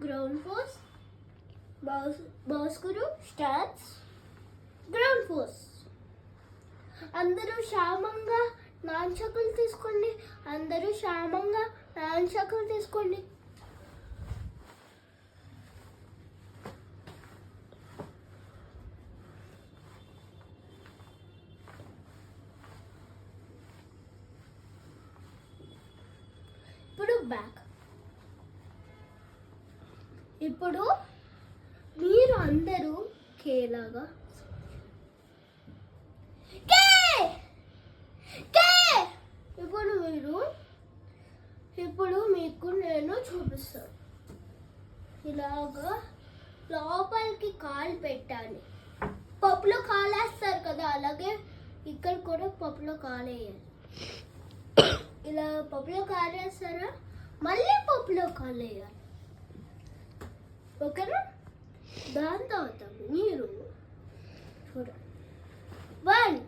Ground force, Bhaskar stands, ground force. అందరూ క్షేమంగా నాన్చకులు తీసుకోండి. అందరూ క్షేమంగా నాన్చకులు తీసుకోండి. ఇప్పుడు బ్యాక్. ఇప్పుడు మీరు అందరూ కేలాగా ఇప్పుడు మీకు నేను చూపిస్తాను. ఇలాగా లోపలికి కాలు పెట్టాలి. పప్పులో కాలు వేస్తారు కదా, అలాగే ఇక్కడ కూడా పప్పులో కాలు వేయాలి. ఇలా పప్పులో కాలు వేస్తారా, మళ్ళీ పప్పులో కాలు వేయాలి. ఓకేనా? దాని తర్వాత మీరు చూడండి. 1